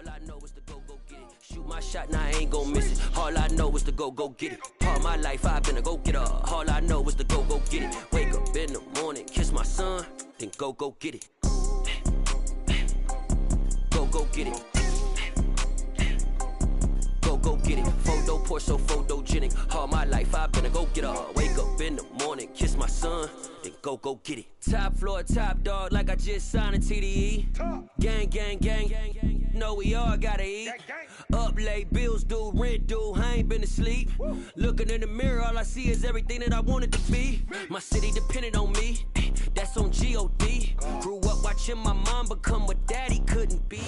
All I know is to go get it. Shoot my shot, now I ain't gon' miss it. All I know is to go get it. All my life I've been a go-getter. All I know is to go get it. Wake up in the morning, kiss my son, then go get it. Go get it. Go get it. Photo poor, so photogenic. All my life I've been a go-getter. Wake up in the morning, kiss my son, then go get it. Top floor, top dog, like I just signed a TDE. Gang, gang, gang, gang, gang. Know we all gotta eat. Up late, bills due, rent due, I ain't been asleep. Looking in the mirror, all I see is everything that I wanted to be. My city depended on me, that's on G.O.D. Grew up watching my mom become what daddy couldn't be.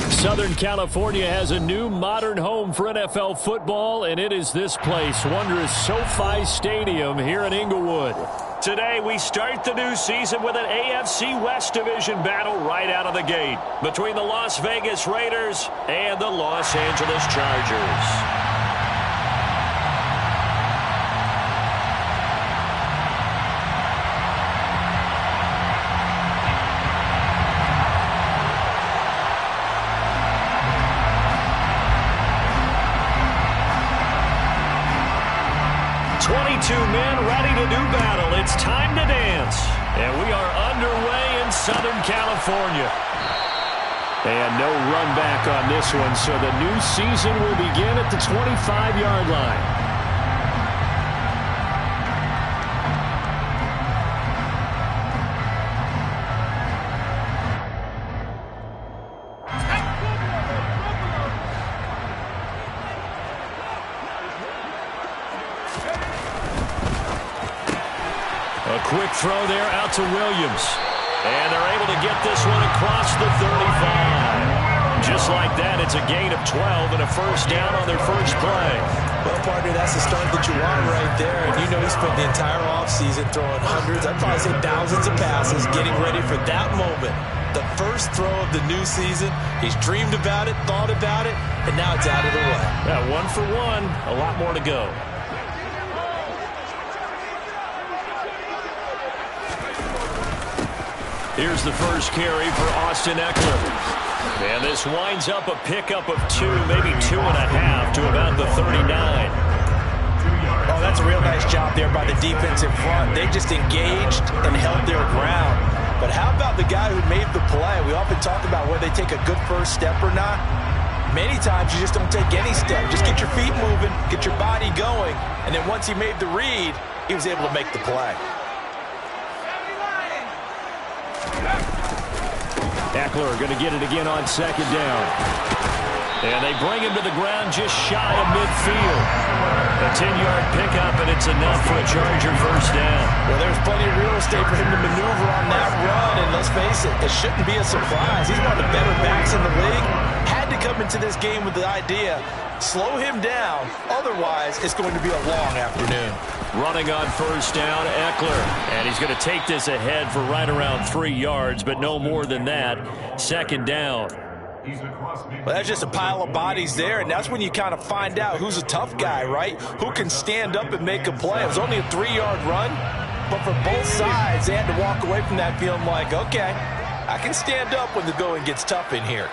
Southern California has a new modern home for NFL football, and it is this place, wondrous SoFi Stadium here in Inglewood. Today, we start the new season with an AFC West Division battle right out of the gate between the Las Vegas Raiders and the Los Angeles Chargers. 22 men ready to do battle. It's time to dance. And we are underway in Southern California. And no run back on this one, so the new season will begin at the 25-yard line. Quick throw there out to Williams. And they're able to get this one across the 35. Just like that, it's a gain of 12 and a first down on their first play. Well, partner, that's the start that you want right there. And you know he spent the entire offseason throwing hundreds, I'd probably say thousands of passes, getting ready for that moment. The first throw of the new season. He's dreamed about it, thought about it, and now it's out of the way. Yeah, 1 for 1, a lot more to go. Here's the first carry for Austin Ekeler. And this winds up a pickup of 2, maybe 2.5 to about the 39. Oh, that's a real nice job there by the defense in front. They just engaged and held their ground. But how about the guy who made the play? We often talk about whether they take a good first step or not. Many times you just don't take any step. Just get your feet moving, get your body going. And then once he made the read, he was able to make the play. Ekeler going to get it again on second down. And they bring him to the ground just shy of midfield. A 10-yard pickup, and it's enough for a Charger first down. Well, there's plenty of real estate for him to maneuver on that run, and let's face it, it shouldn't be a surprise. He's one of the better backs in the league. Had to come into this game with the idea, slow him down, otherwise it's going to be a long afternoon. Running on first down, Ekeler. And he's going to take this ahead for right around 3 yards, but no more than that. Second down. Well, that's just a pile of bodies there, and that's when you kind of find out who's a tough guy, right? Who can stand up and make a play. It was only a 3-yard run, but for both sides, they had to walk away from that feeling like, okay, I can stand up when the going gets tough in here.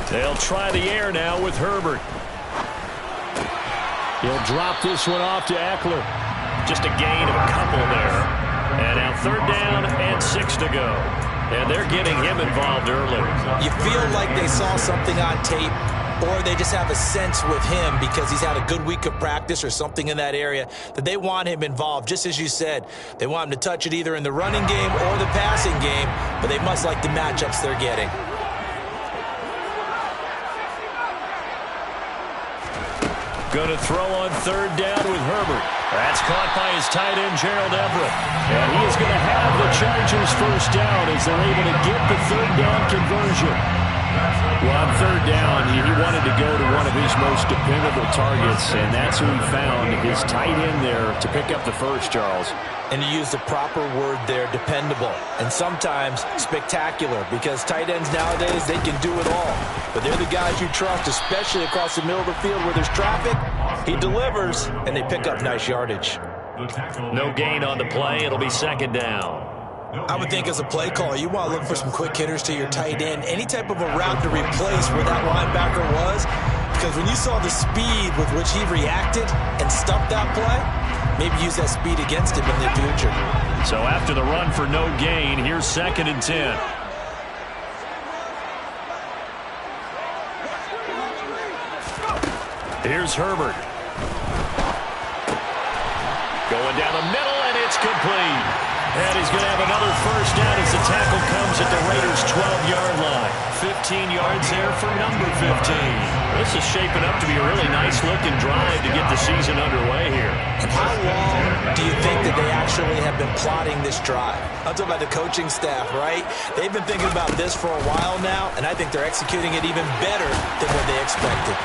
They'll try the air now with Herbert. He'll drop this one off to Ekeler. Just a gain of a couple there. And now third down and 6 to go. And they're getting him involved early. You feel like they saw something on tape, or they just have a sense with him because he's had a good week of practice or something in that area that they want him involved. Just as you said, they want him to touch it either in the running game or the passing game, but they must like the matchups they're getting. Going to throw on third down with Herbert. That's caught by his tight end, Gerald Everett. And he is going to have the Chargers first down as they're able to get the third down conversion. Well, on third down, he wanted to go to one of his most dependable targets, and that's who he found, his tight end there, to pick up the first, Charles. And you use the proper word there, dependable, and sometimes spectacular, because tight ends nowadays, they can do it all. But they're the guys you trust, especially across the middle of the field where there's traffic. He delivers, and they pick up nice yardage. No gain on the play. It'll be second down. I would think as a play caller, you want to look for some quick hitters to your tight end, any type of a route to replace where that linebacker was, because when you saw the speed with which he reacted and stuffed that play, maybe use that speed against him in the future. So after the run for no gain, here's 2nd and 10. Here's Herbert. Going down the middle, and it's complete. And he's going to have another first down as the tackle comes at the Raiders' 12-yard line. 15 yards there for number 15. This is shaping up to be a really nice-looking drive to get the season underway here. And how long do you think that they actually have been plotting this drive? I'm talking about the coaching staff, right? They've been thinking about this for a while now, and I think they're executing it even better than what they expected.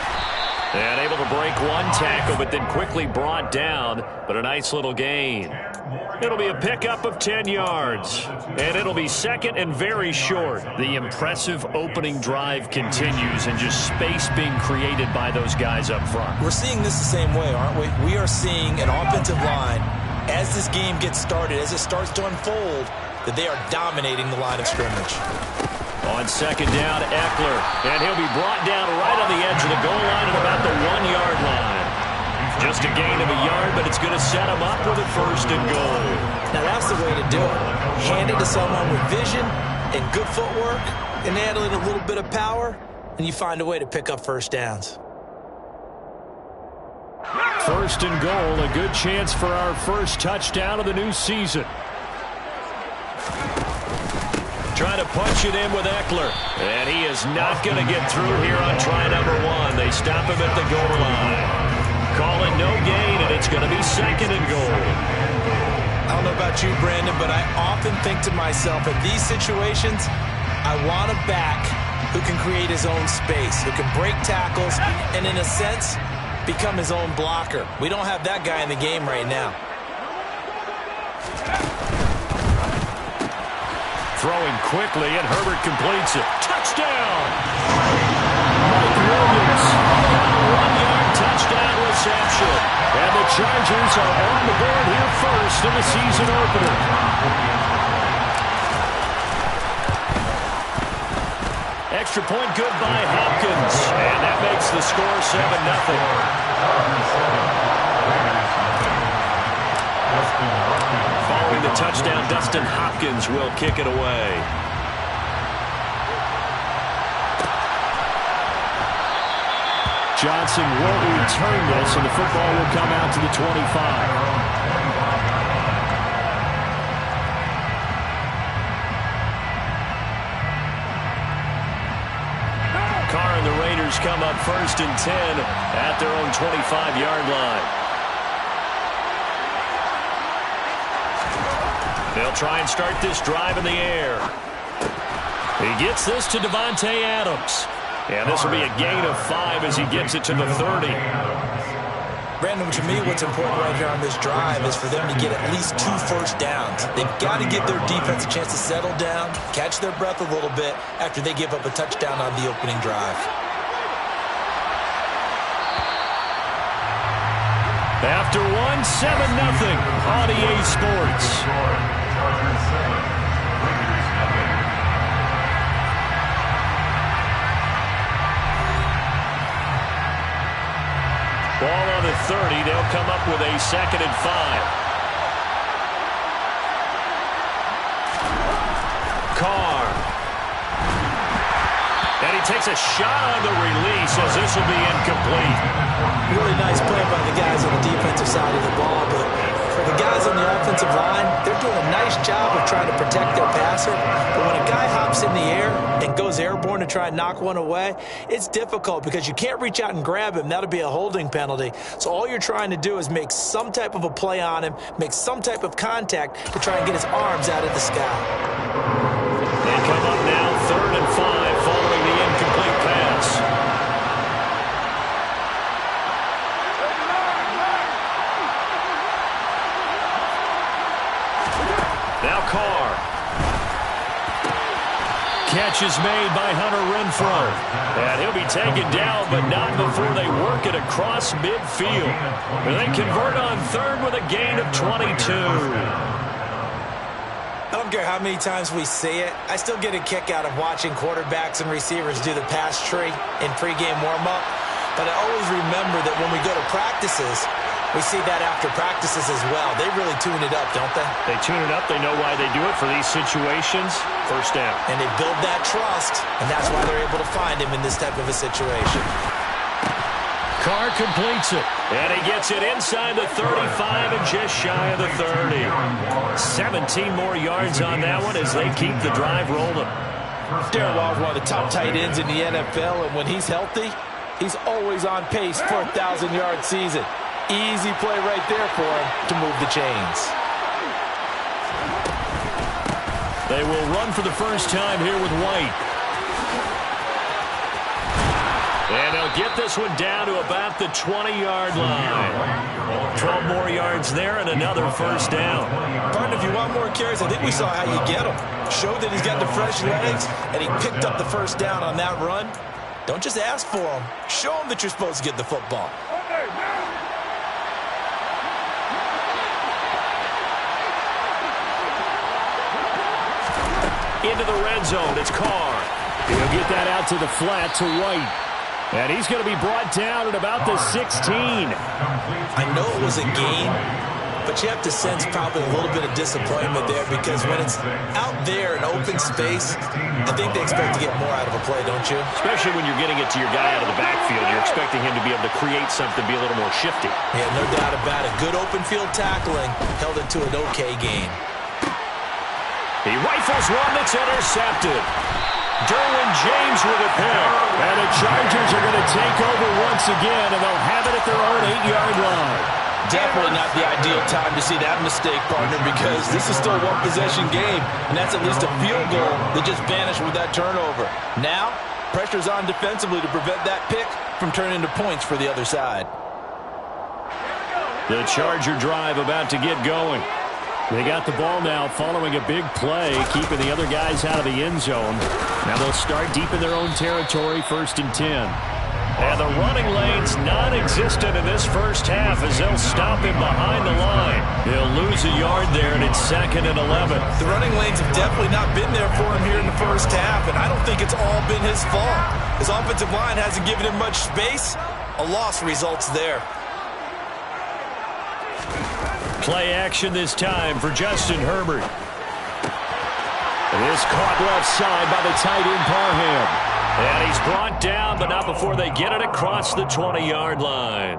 And able to break one tackle, but then quickly brought down, but a nice little gain. It'll be a pickup of 10 yards, and it'll be 2nd and very short. The impressive opening drive continues, and just space being created by those guys up front. We're seeing this the same way, aren't we? We are seeing an offensive line, as this game gets started, as it starts to unfold, that they are dominating the line of scrimmage. On 2nd down, Eckler, and he'll be brought down right on the edge of the goal line at about the 1-yard line. Just a gain of a yard, but it's going to set him up with a 1st and goal. Now that's the way to do it. Hand it to someone with vision and good footwork, and add a little bit of power, and you find a way to pick up first downs. 1st and goal, a good chance for our first touchdown of the new season. Trying to punch it in with Eckler. And he is not going to get through here on try number 1. They stop him at the goal line. Call it no gain, and it's going to be 2nd and goal. I don't know about you, Brandon, but I often think to myself, in these situations, I want a back who can create his own space, who can break tackles, and in a sense, become his own blocker. We don't have that guy in the game right now. Throwing quickly, and Herbert completes it. Touchdown! Mike Williams, a 1-yard touchdown reception. And the Chargers are on the board here first in the season opener. Extra point good by Hopkins. And that makes the score 7-0. Following the touchdown, Dustin Hopkins will kick it away. Johnson won't return this, and the football will come out to the 25. Carr and the Raiders come up 1st and 10 at their own 25-yard line. They'll try and start this drive in the air. He gets this to Devontae Adams. And this will be a gain of 5 as he gets it to the 30. Brandon, to me, what's important right here on this drive is for them to get at least 2 first downs. They've got to give their defense a chance to settle down, catch their breath a little bit after they give up a touchdown on the opening drive. After 7-0 on EA Sports. Ball on the 30. They'll come up with a 2nd and 5. Carr. And he takes a shot on the release as this will be incomplete. Really nice play by the guys on the defensive side of the ball, but for the guys on the offensive line, they're doing a nice job of trying to protect their passer. But when a guy hops in the air and goes airborne to try and knock one away, it's difficult because you can't reach out and grab him. That'll be a holding penalty. So all you're trying to do is make some type of a play on him, make some type of contact to try and get his arms out of the sky. They come up now 3rd and 5 following the incomplete pass. Now Carr. Catch is made by Hunter Renfrow. And he'll be taken down, but not before they work it across midfield. And they convert on 3rd with a gain of 22. I don't care how many times we see it. I still get a kick out of watching quarterbacks and receivers do the pass tree in pregame warm-up. But I always remember that when we go to practices, we see that after practices as well. They really tune it up, don't they? They tune it up. They know why they do it for these situations. First down. And they build that trust, and that's why they're able to find him in this type of a situation. Carr completes it, and he gets it inside the 35 and just shy of the 30. 17 more yards on that one as they keep the drive rolling. Darren Waller is one of the top tight ends in the NFL, and when he's healthy, he's always on pace for a 1,000-yard season. Easy play right there for him to move the chains. They will run for the first time here with White. And they'll get this one down to about the 20-yard line. 12 more yards there and another first down. Partner, if you want more carries, I think we saw how you get them. Showed that he's got the fresh legs, and he picked up the first down on that run. Don't just ask for them. Show them that you're supposed to get the football. Into the red zone, it's Carr. He'll get that out to the flat to White. And he's going to be brought down at about the 16. I know it was a gain, but you have to sense probably a little bit of disappointment there because when it's out there in open space, I think they expect to get more out of a play, don't you? Especially when you're getting it to your guy out of the backfield. You're expecting him to be able to create something, be a little more shifty. Yeah, no doubt about it. Good open field tackling held it to an okay gain. He rifles one that's intercepted. Derwin James with a pick. And the Chargers are going to take over once again, and they'll have it at their own 8-yard line. Definitely not the ideal time to see that mistake, partner, because this is still a one-possession game, and that's at least a field goal that just vanished with that turnover. Now, pressure's on defensively to prevent that pick from turning into points for the other side. The Charger drive about to get going. They got the ball now following a big play, keeping the other guys out of the end zone. Now they'll start deep in their own territory, 1st and 10. And the running lane's non-existent in this first half as they'll stop him behind the line. He'll lose a yard there, and it's 2nd and 11. The running lanes have definitely not been there for him here in the first half, and I don't think it's all been his fault. His offensive line hasn't given him much space. A loss results there. Play action this time for Justin Herbert. It is caught left side by the tight end Parham. And he's brought down, but not before they get it across the 20-yard line.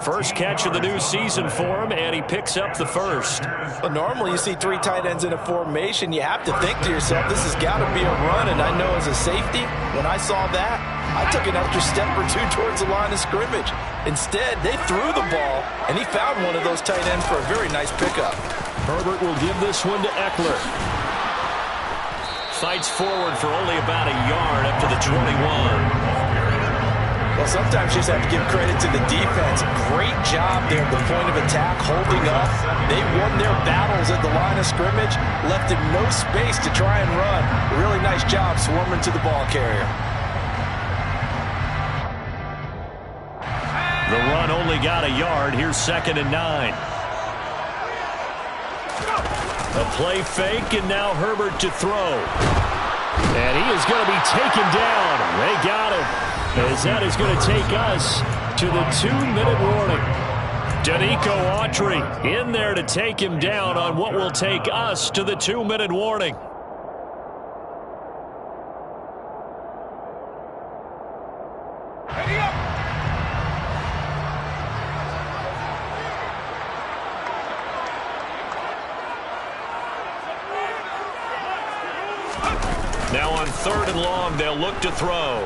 First catch of the new season for him, and he picks up the first. Well, normally you see 3 tight ends in a formation. You have to think to yourself, this has got to be a run. And I know as a safety, when I saw that, I took an extra step or two towards the line of scrimmage. Instead, they threw the ball, and he found one of those tight ends for a very nice pickup. Herbert will give this one to Eckler. Fights forward for only about a yard up to the 21. Well, sometimes you just have to give credit to the defense. Great job there at the point of attack, holding up. They won their battles at the line of scrimmage, left him no space to try and run. Really nice job swarming to the ball carrier. The run only got a yard. Here's 2nd and 9. A play fake, and now Herbert to throw. And he is going to be taken down. They got him. As that is going to take us to the 2-minute warning. Danico Autry in there to take him down on what will take us to the 2-minute warning. Now on 3rd and long, they'll look to throw.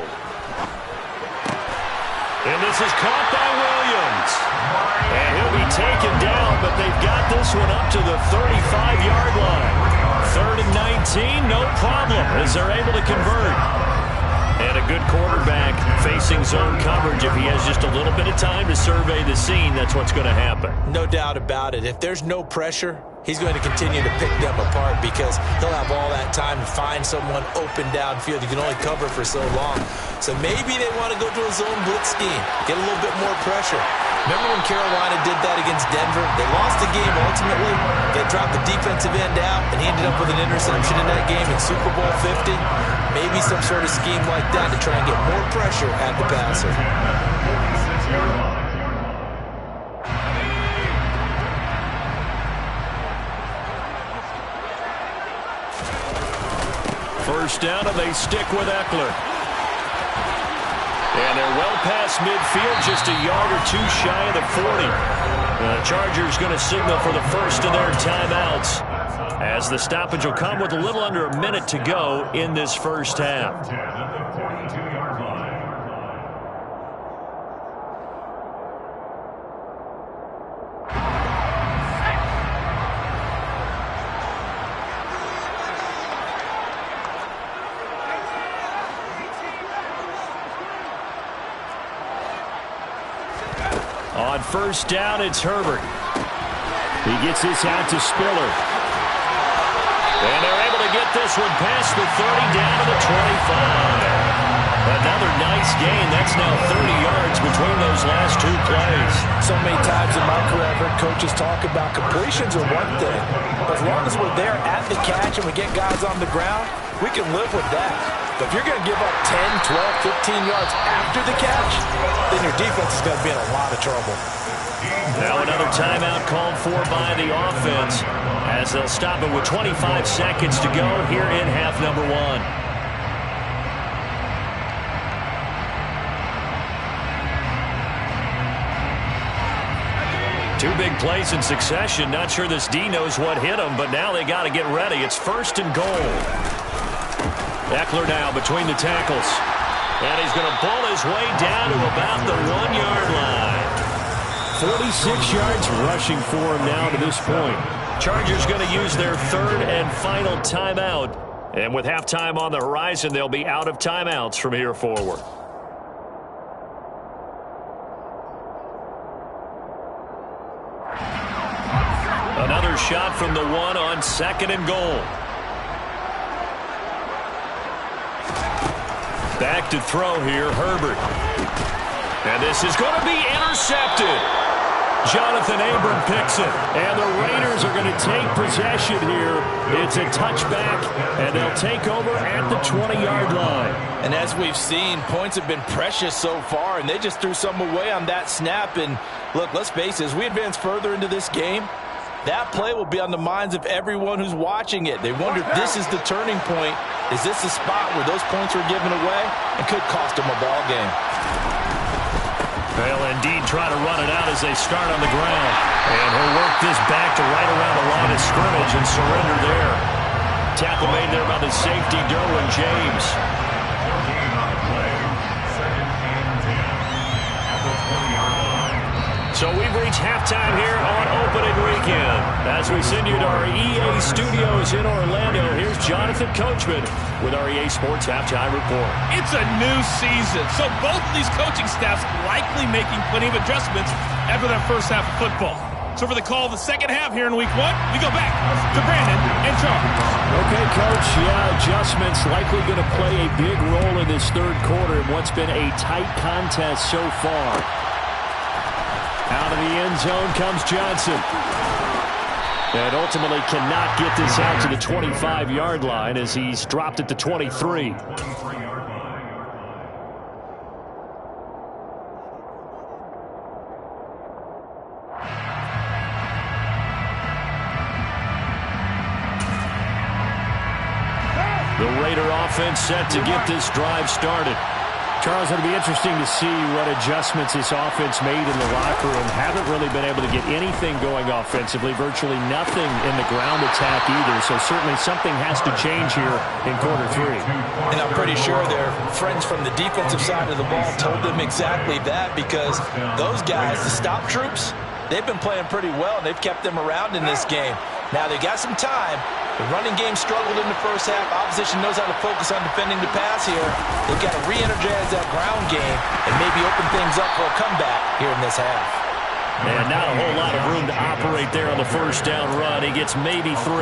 And this is caught by Williams. And he'll be taken down, but they've got this one up to the 35-yard line. 3rd and 19, no problem, as they're able to convert. And a good quarterback facing zone coverage. If he has just a little bit of time to survey the scene, that's what's going to happen. No doubt about it. If there's no pressure, he's going to continue to pick them apart because he'll have all that time to find someone open downfield. You can only cover for so long. So maybe they want to go to a zone blitz scheme, get a little bit more pressure. Remember when Carolina did that against Denver? They lost the game ultimately. They dropped the defensive end out, and he ended up with an interception in that game in Super Bowl 50. Maybe some sort of scheme like that to try and get more pressure at the passer. First down, and they stick with Eckler. And they're well past midfield, just a yard or two shy of the 40. The Chargers going to signal for the first of their timeouts, as the stoppage will come with a little under a minute to go in this first half. On first down, it's Herbert. He gets this out to Spiller. And they're able to get this one past the 30, down to the 25. Another nice gain. That's now 30 yards between those last two plays. So many times in my career, I've heard coaches talk about completions are one thing. But as long as we're there at the catch and we get guys on the ground, we can live with that. But if you're going to give up 10, 12, 15 yards after the catch, then your defense is going to be in a lot of trouble. Now another timeout called for by the offense, as they'll stop it with 25 seconds to go here in half number one. Two big plays in succession. Not sure this D knows what hit him, but now they got to get ready. It's first and goal. Eckler now between the tackles. And he's going to pull his way down to about the 1-yard line. 46 yards rushing for him now to this point. Chargers going to use their third and final timeout. And with halftime on the horizon, they'll be out of timeouts from here forward. Another shot from the one on second and goal. Back to throw here, Herbert. And this is going to be intercepted. Jonathan Abram picks it. And the Raiders are going to take possession here. It's a touchback, and they'll take over at the 20-yard line. And as we've seen, points have been precious so far, and they just threw some away on that snap. And look, let's face it, as we advance further into this game, that play will be on the minds of everyone who's watching it. They wonder if this is the turning point. Is this the spot where those points were given away and could cost them a ball game? They'll indeed try to run it out as they start on the ground. And he'll work this back to right around the line of scrimmage and surrender there. Tackle made there by the safety, Derwin James. So we've reached halftime here on opening weekend. As we send you to our EA studios in Orlando, here's Jonathan Coachman with our EA Sports Halftime Report. It's a new season, so both of these coaching staffs likely making plenty of adjustments after that first half of football. So for the call of the second half here in week one, we go back to Brandon and Charles. Okay, Coach, adjustments likely going to play a big role in this third quarter in what's been a tight contest so far. Out of the end zone comes Johnson. And ultimately cannot get this out to the 25-yard line as he's dropped at the 23. The Raider offense set to get this drive started. Charles, it'll be interesting to see what adjustments this offense made in the locker room. Haven't really been able to get anything going offensively, virtually nothing in the ground attack either. So certainly something has to change here in quarter three. And I'm pretty sure their friends from the defensive side of the ball told them exactly that, because those guys, the stop troops, they've been playing pretty well. They've kept them around in this game. Now they got some time. The running game struggled in the first half. Opposition knows how to focus on defending the pass here. They've got to re-energize that ground game and maybe open things up for a comeback here in this half. And not a whole lot of room to operate there on the first down run. He gets maybe 3.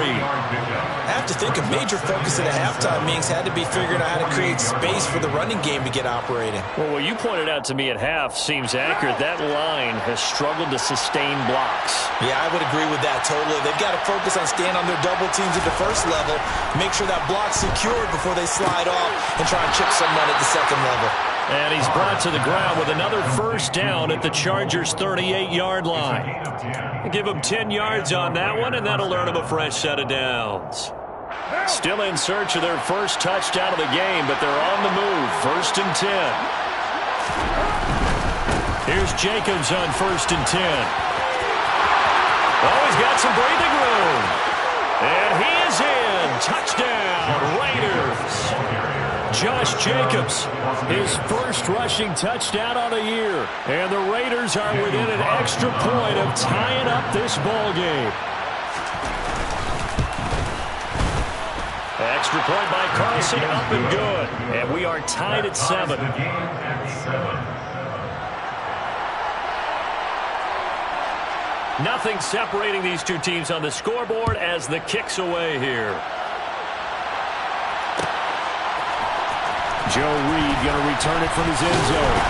I have to think a major focus at a halftime meetings had to be figuring out how to create space for the running game to get operating. Well, what you pointed out to me at half seems accurate. That line has struggled to sustain blocks. Yeah, I would agree with that totally. They've got to focus on staying on their double teams at the first level, make sure that block's secured before they slide off and try and chip someone at the second level. And he's brought to the ground with another first down at the Chargers' 38-yard line. Give him 10 yards on that one, and that'll earn him a fresh set of downs. Still in search of their first touchdown of the game, but they're on the move. 1st and 10. Here's Jacobs on 1st and 10. Oh, he's got some breathing room. And he is in. Touchdown, Raiders. Josh Jacobs, his first rushing touchdown on the year. And the Raiders are within an extra point of tying up this ball game. Extra point by Carlson, up and good. And we are tied at 7. Nothing separating these two teams on the scoreboard as the kick's away here. Joe Reed going to return it from his end zone.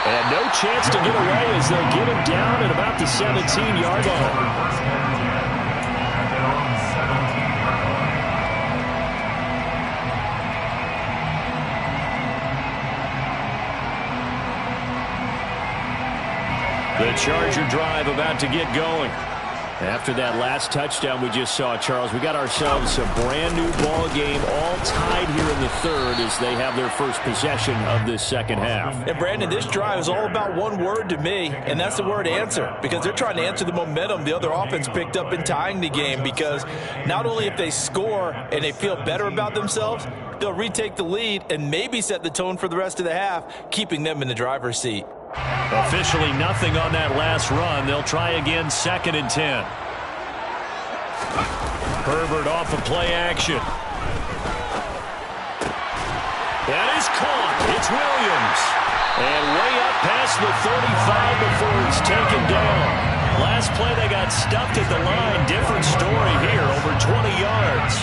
And no chance to get away as they'll get him down at about the 17-yard line. The Charger drive about to get going. After that last touchdown we just saw, Charles, we got ourselves a brand-new ball game, all tied here in the third as they have their first possession of this second half. And, Brandon, this drive is all about one word to me, and that's the word answer, because they're trying to answer the momentum the other offense picked up in tying the game, because not only if they score and they feel better about themselves, they'll retake the lead and maybe set the tone for the rest of the half, keeping them in the driver's seat. Officially nothing on that last run. They'll try again, 2nd and 10. Herbert off of play action. That is caught. It's Williams. And way up past the 35 before he's taken down. Last play they got stuffed at the line. Different story here, over 20 yards.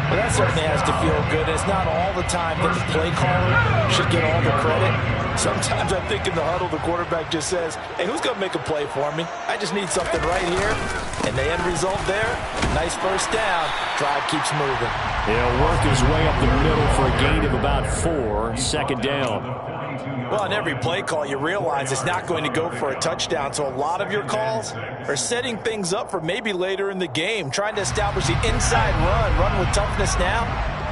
Well, that certainly has to feel good. It's not all the time that the play caller should get all the credit. Sometimes I think in the huddle, the quarterback just says, hey, who's going to make a play for me? I just need something right here. And the end result there, nice first down. Drive keeps moving. He'll work his way up the middle for a gain of about 4. 2nd down. Well, on every play call, you realize it's not going to go for a touchdown. So a lot of your calls are setting things up for maybe later in the game, trying to establish the inside run with toughness now,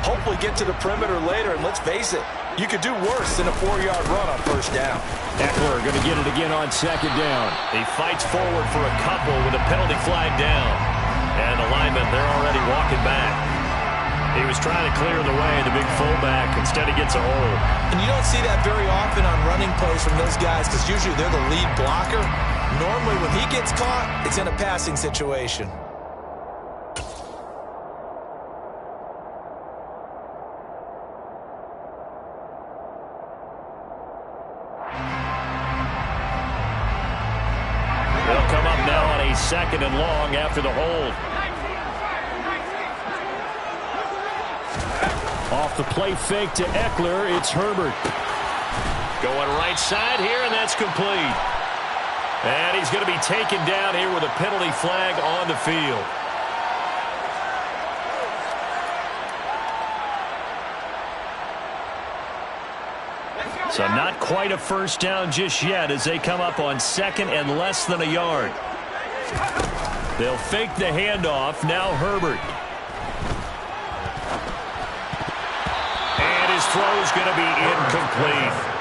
hopefully get to the perimeter later. And let's face it, you could do worse than a 4-yard run on first down. Eckler going to get it again on 2nd down. He fights forward for a couple with a penalty flag down. And the linemen, they're already walking back. He was trying to clear the way, the big fullback. Instead, he gets a hold. And you don't see that very often on running plays from those guys because usually they're the lead blocker. Normally, when he gets caught, it's in a passing situation. They'll come up now on a 2nd and long after the hold. Off the play fake to Eckler, it's Herbert. Going right side here, and that's complete. And he's going to be taken down here with a penalty flag on the field. So not quite a first down just yet as they come up on 2nd and less than a yard. They'll fake the handoff. Now Herbert. And his throw is going to be incomplete.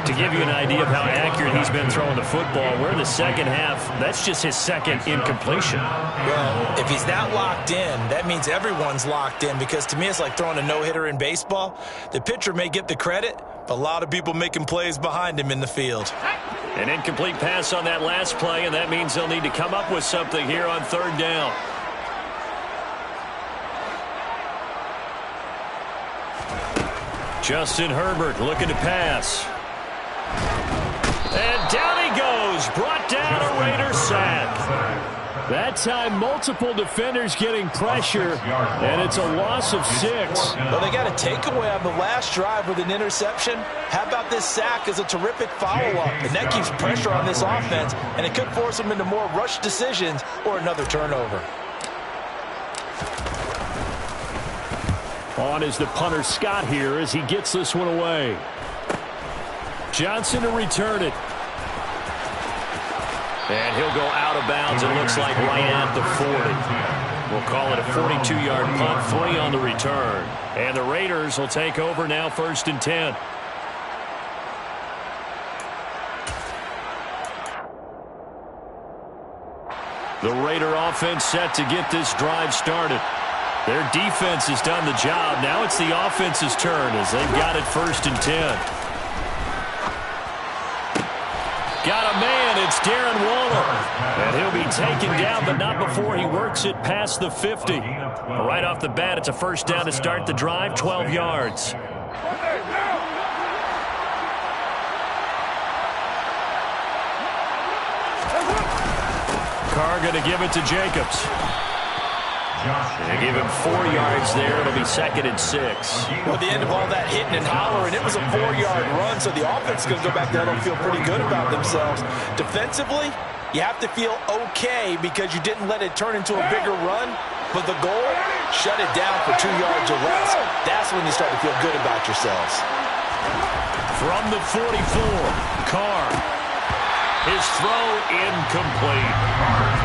To give you an idea of how accurate he's been throwing the football, we're in the second half. That's just his 2nd incompletion. Well, if he's that locked in, that means everyone's locked in, because to me it's like throwing a no-hitter in baseball. The pitcher may get the credit, but a lot of people making plays behind him in the field. An incomplete pass on that last play, and that means they'll need to come up with something here on 3rd down. Justin Herbert looking to pass. And down he goes, brought down around That time, multiple defenders getting pressure, and it's a loss of 6. Well, they got a takeaway on the last drive with an interception. How about this sack as a terrific follow-up? And that keeps pressure on this offense, and it could force them into more rush decisions or another turnover. On is the punter Scott here as he gets this one away. Johnson to return it. And he'll go out of bounds, it looks like, right at the 40. We'll call it a 42-yard punt, 3 on the return. And the Raiders will take over now, 1st and 10. The Raider offense set to get this drive started. Their defense has done the job. Now it's the offense's turn as they've got it 1st and 10. Got a man, it's Darren Waller. And he'll be taken down, but not before he works it past the 50. Right off the bat, it's a 1st down to start the drive, 12 yards. Carr going to give it to Jacobs. They give him 4 yards there. It'll be 2nd and 6. Well, at the end of all that hitting and hollering, it was a 4-yard run, so the offense is going to go back there and feel pretty good about themselves. Defensively, you have to feel okay because you didn't let it turn into a bigger run, but the goal, shut it down for 2 yards or less. That's when you start to feel good about yourselves. From the 44, Carr. His throw incomplete.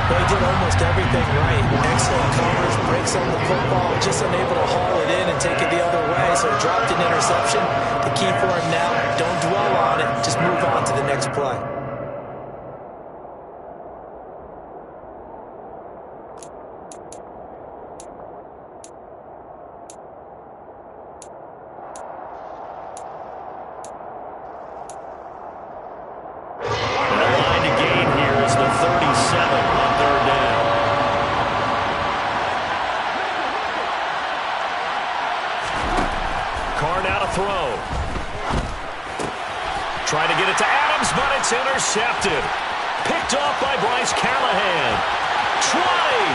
They did almost everything right. Excellent coverage, breaks on the football, just unable to haul it in and take it the other way, so he dropped an interception. The key for him now, don't dwell on it, just move on to the next play. Intercepted. Picked off by Bryce Callahan. Trotting.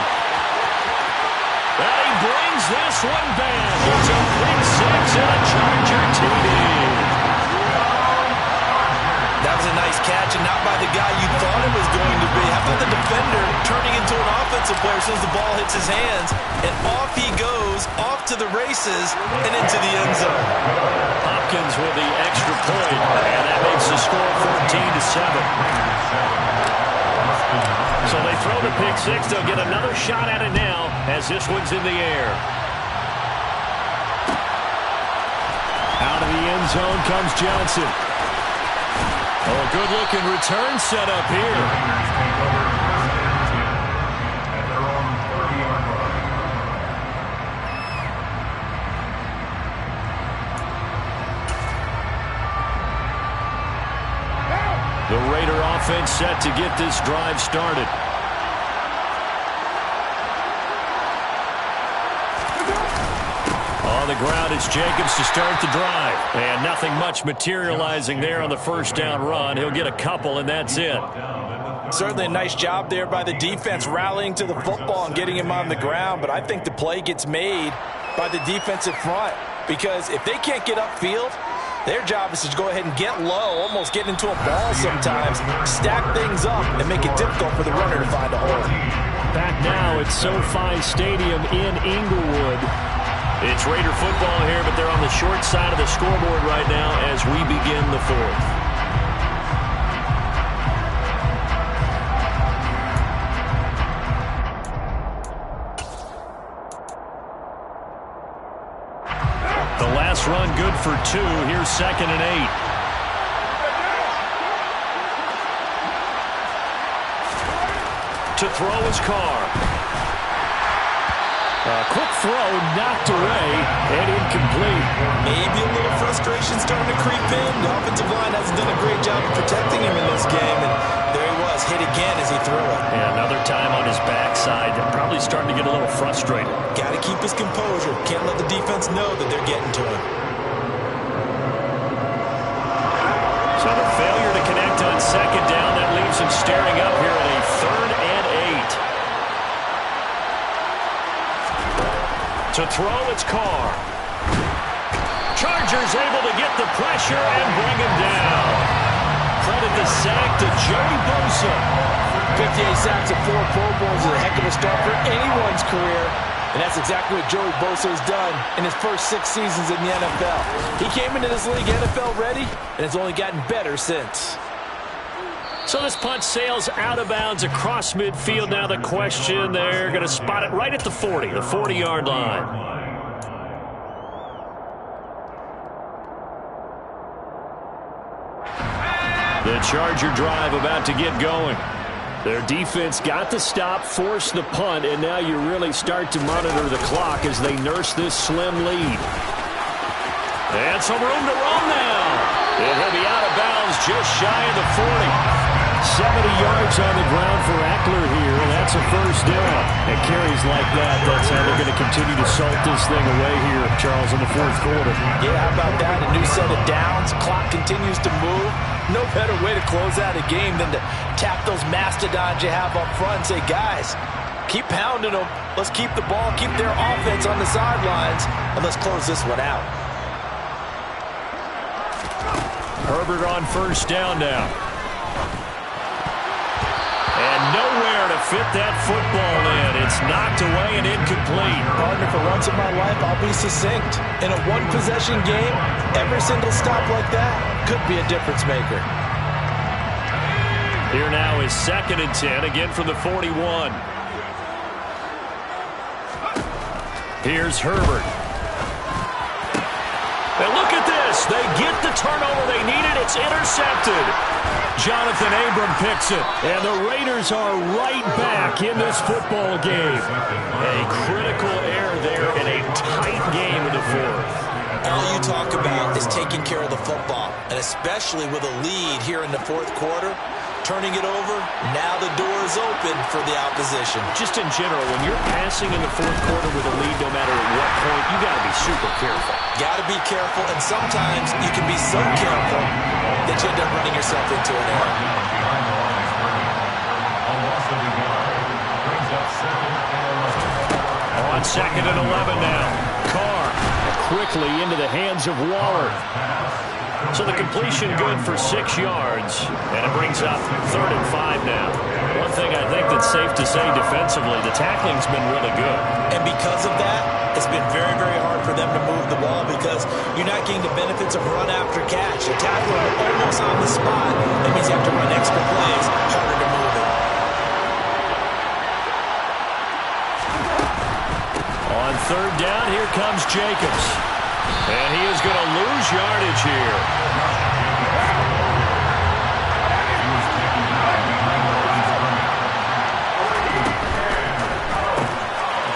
And he brings this one back. It's a pick 6 and a Charger TD. That was a nice catch, and not by the guy you thought it was going to be. How about the defender turning into an offensive player as soon as the ball hits his hands, and off he goes, off to the races, and into the end zone. Hopkins with the extra point, and that makes the score 14-7. So they throw the pick 6. They'll get another shot at it now as this one's in the air. Out of the end zone comes Johnson. Oh, good-looking return set up here. The Raider offense set to get this drive started. On the ground, it's Jacobs to start the drive. And nothing much materializing there on the 1st down run. He'll get a couple, and that's it. Certainly a nice job there by the defense rallying to the football and getting him on the ground. But I think the play gets made by the defensive front. Because if they can't get upfield, their job is to go ahead and get low, almost get into a ball sometimes, stack things up, and make it difficult for the runner to find a hole. Back now at SoFi Stadium in Inglewood. It's Raider football here, but they're on the short side of the scoreboard right now as we begin the 4th. The last run good for 2. Here's 2nd and 8. To throw is Carr. Quick throw knocked away and incomplete. Maybe a little frustration starting to creep in. The offensive line hasn't done a great job of protecting him in this game. And there he was, hit again as he threw it. Yeah, another time on his backside. They're probably starting to get a little frustrated. Got to keep his composure. Can't let the defense know that they're getting to him. So the failure to connect on 2nd down, that leaves him staring up here at a 3rd and 8. To throw, it's Carr. Chargers able to get the pressure and bring him down. Credit the sack to Joey Bosa. 58 sacks and 4 Pro Bowls is a heck of a start for anyone's career. And that's exactly what Joey Bosa has done in his first 6 seasons in the NFL. He came into this league NFL ready and has only gotten better since. So this punt sails out of bounds across midfield. Now the question, they're going to spot it right at the 40, the 40-yard line. The Charger drive about to get going. Their defense got the stop, forced the punt, and now you really start to monitor the clock as they nurse this slim lead. And some room to run now. And he'll be out of bounds just shy of the 40. 70 yards on the ground for Eckler here, and that's a first down. And carries like that, that's how they're going to continue to salt this thing away here, Charles, in the fourth quarter. Yeah, how about that? A new set of downs. Clock continues to move. No better way to close out a game than to tap those mastodons you have up front and say, guys, keep pounding them. Let's keep the ball, keep their offense on the sidelines, and let's close this one out. Herbert on first down now. And nowhere to fit that football in. It's knocked away and incomplete. Partner, for once in my life, I'll be succinct. In a one-possession game, every single stop like that could be a difference maker. Here now is 2nd and 10, again from the 41. Here's Herbert. And look at this. They get the turnover they needed. It's intercepted. Jonathan Abram picks it. And the Raiders are right back in this football game. A critical error there in a tight game in the fourth. All you talk about is taking care of the football, and especially with a lead here in the fourth quarter. Turning it over, now the door is open for the opposition. Just in general, when you're passing in the fourth quarter with a lead, no matter at what point, you got to be super careful. Got to be careful, and sometimes you can be so careful that you end up running yourself into an error. On 2nd and 11 now. Carr quickly into the hands of Waller. So the completion good for 6 yards, and it brings up 3rd and 5 now. One thing I think that's safe to say defensively, the tackling's been really good. And because of that, it's been very, very hard for them to move the ball because you're not getting the benefits of run after catch. The tackler almost on the spot. That means you have to run extra plays, harder to move it. On 3rd down, here comes Jacobs. And he is going to lose yardage here.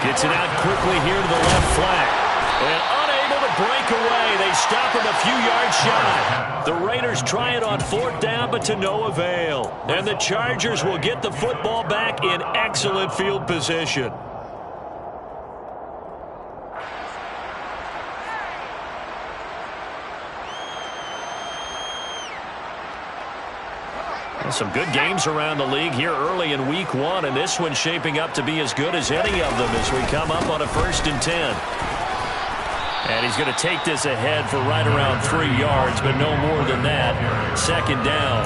Gets it out quickly here to the left flank. And unable to break away. They stop him a few yards shy. The Raiders try it on 4th down, but to no avail. And the Chargers will get the football back in excellent field position. Some good games around the league here early in week 1, and this one's shaping up to be as good as any of them as we come up on a 1st and 10. And he's going to take this ahead for right around 3 yards, but no more than that. 2nd down.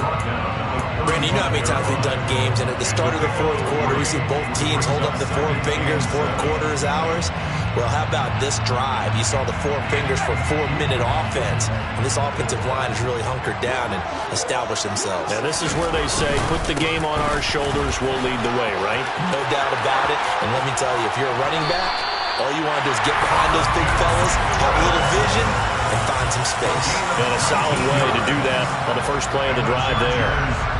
Brandon, you know how many times we've done games, and at the start of the fourth quarter, we see both teams hold up the 4 fingers, 4th quarter is ours. Well, how about this drive? You saw the 4 fingers for 4-minute offense, and this offensive line has really hunkered down and established themselves. Now, this is where they say, put the game on our shoulders, we'll lead the way, right? No doubt about it, and let me tell you, if you're a running back, all you want to do is get behind those big fellas, have a little vision, and find some space. And a solid way to do that on the first play of the drive there.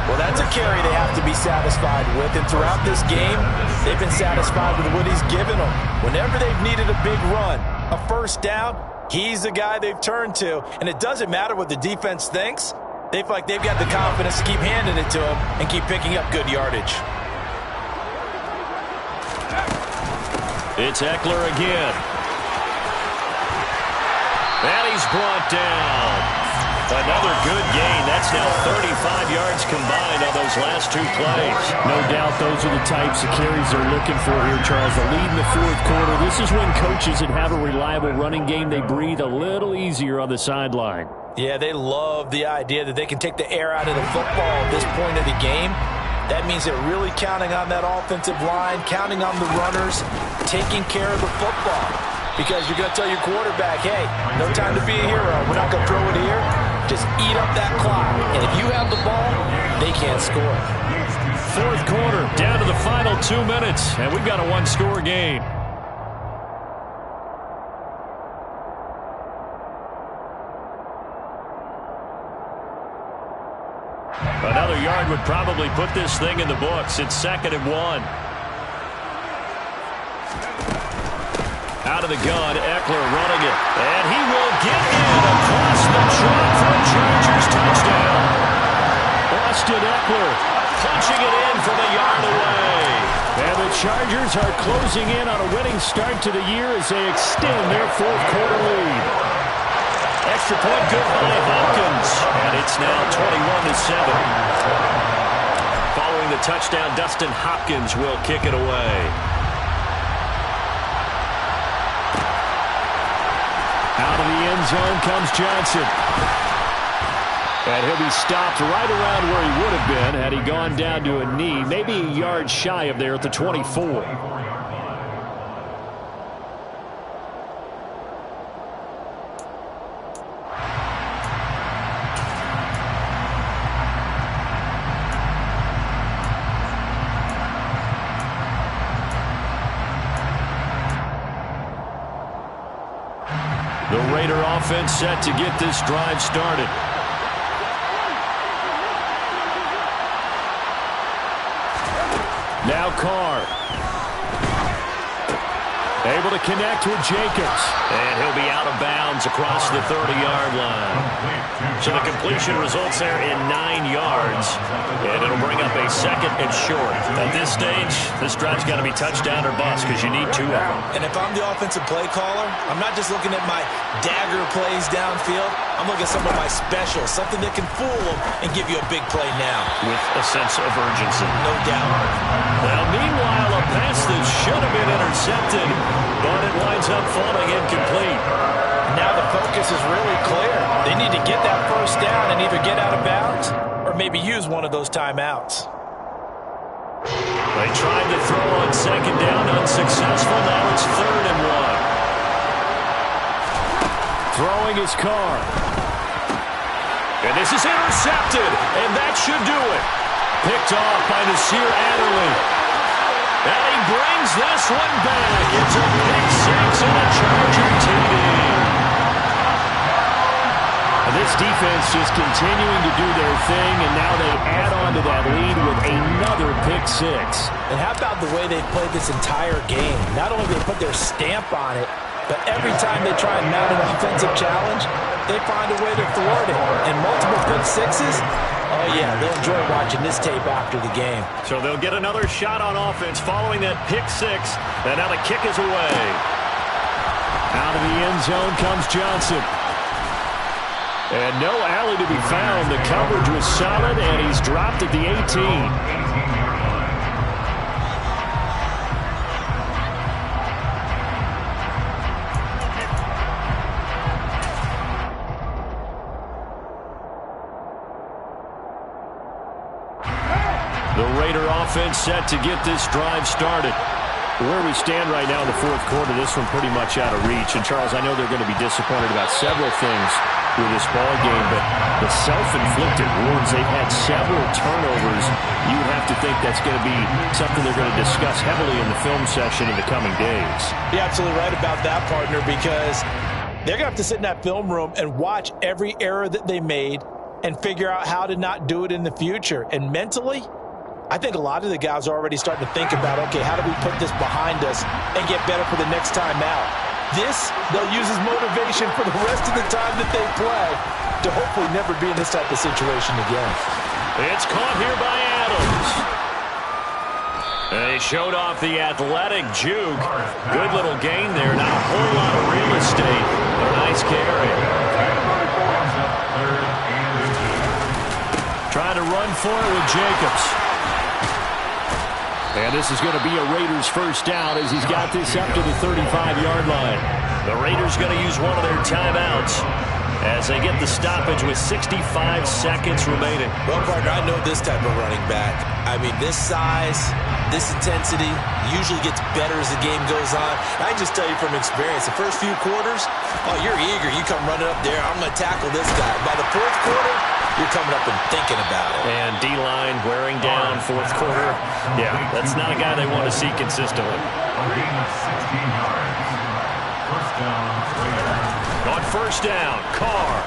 Well, that's a carry they have to be satisfied with, and throughout this game, they've been satisfied with what he's given them. Whenever they've needed a big run, a 1st down, he's the guy they've turned to, and it doesn't matter what the defense thinks. They feel like they've got the confidence to keep handing it to him and keep picking up good yardage. It's Eckler again. And he's brought down. Another good gain. That's now 35 yards combined on those last two plays. No doubt those are the types of carries they're looking for here, Charles. The lead in the fourth quarter. This is when coaches that have a reliable running game, they breathe a little easier on the sideline. Yeah, they love the idea that they can take the air out of the football at this point of the game. That means they're really counting on that offensive line, counting on the runners, taking care of the football. Because you're going to tell your quarterback, hey, no time to be a hero. We're not going to throw it here. Just eat up that clock. And if you have the ball, they can't score. Fourth quarter, down to the final 2 minutes, and we've got a one-score game. Another yard would probably put this thing in the books. It's 2nd and 1. Out of the gun, Eckler running it. And he will get in across the chalk for a Chargers touchdown. Austin Eckler punching it in from a yard away. And the Chargers are closing in on a winning start to the year as they extend their fourth quarter lead. Extra point good by Hopkins. And it's now 21-7. Following the touchdown, Dustin Hopkins will kick it away. Out of the end zone comes Johnson. And he'll be stopped right around where he would have been had he gone down to a knee, maybe a yard shy of there at the 24. The Raider offense set to get this drive started. Now Carr. Able to connect with Jacobs. And he'll be out of bounds across the 30-yard line. So the completion results there in 9 yards. And it'll bring up a 2nd and short. At this stage, this drive's got to be touchdown or bust because you need 2 of them. And if I'm the offensive play caller, I'm not just looking at my dagger plays downfield. I'm looking at some of my specials, something that can fool them and give you a big play now. With a sense of urgency. No doubt. Now, meanwhile, a pass that should have been intercepted, but it winds up falling incomplete. Now the focus is really clear. They need to get that first down and either get out of bounds or maybe use one of those timeouts. They tried to throw on 2nd down, unsuccessful. Now it's 3rd and 1. Throwing his Carr. And this is intercepted, and that should do it. Picked off by Nasir Adderley. And he brings this one back. It's a pick 6 and a Charger TD. And this defense just continuing to do their thing, and now they add on to that lead with another pick 6. And how about the way they played this entire game? Not only did they put their stamp on it, but every time they try and mount an offensive challenge, they find a way to thwart it. And multiple pick 6s, oh yeah, they'll enjoy watching this tape after the game. So they'll get another shot on offense following that pick 6. And now the kick is away. Out of the end zone comes Johnson. And no alley to be found. The coverage was solid, and he's dropped at the 18. The Raider offense set to get this drive started. Where we stand right now in the fourth quarter, this one pretty much out of reach. And, Charles, I know they're going to be disappointed about several things with this ball game, but the self-inflicted wounds, they've had several turnovers. You would have to think that's going to be something they're going to discuss heavily in the film session in the coming days. You're absolutely right about that, partner, because they're going to have to sit in that film room and watch every error that they made and figure out how to not do it in the future. And mentally, I think a lot of the guys are already starting to think about, okay, how do we put this behind us and get better for the next time out? This, they'll use as motivation for the rest of the time that they play to hopefully never be in this type of situation again. It's caught here by Adams. They showed off the athletic juke. Good little gain there. Not a whole lot of real estate. A nice carry. for it with Jacobs. And this is going to be a Raiders first down as he's got this up to the 35-yard line. The Raiders going to use one of their timeouts as they get the stoppage with 65 seconds remaining. Well, partner, I know this type of running back. I mean, this size, this intensity usually gets better as the game goes on. I can just tell you from experience, the first few quarters, oh, you're eager. You come running up there, I'm going to tackle this guy. By the fourth quarter, you're coming up and thinking about it. And D-line wearing down fourth quarter. Yeah, that's not a guy they want to see consistently. On first down, Carr.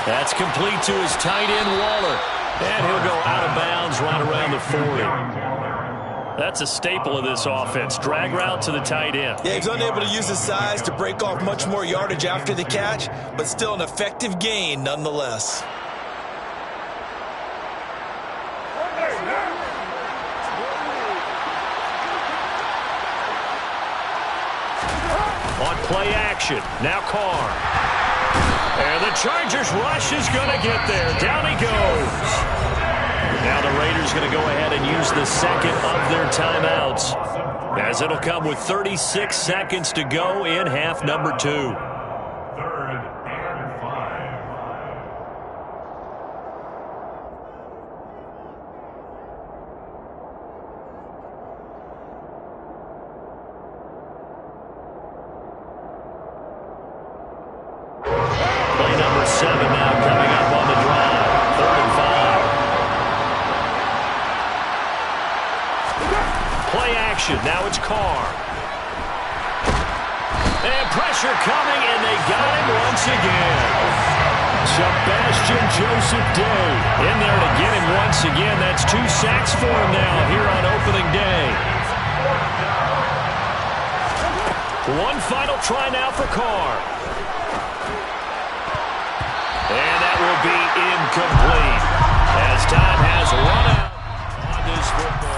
That's complete to his tight end, Waller. And he'll go out of bounds right around the 40. That's a staple of this offense. Drag route to the tight end. Yeah, he's unable to use his size to break off much more yardage after the catch, but still an effective gain nonetheless. On play action, now Carr. And the Chargers rush is going to get there. Down he goes. Now the Raiders going to go ahead and use the second of their timeouts, as it'll come with 36 seconds to go in half number 2. Now it's Carr. And pressure coming, and they got him once again. Sebastian Joseph Day in there to get him once again. That's 2 sacks for him now here on opening day. One final try now for Carr. And that will be incomplete as time has run out on this football.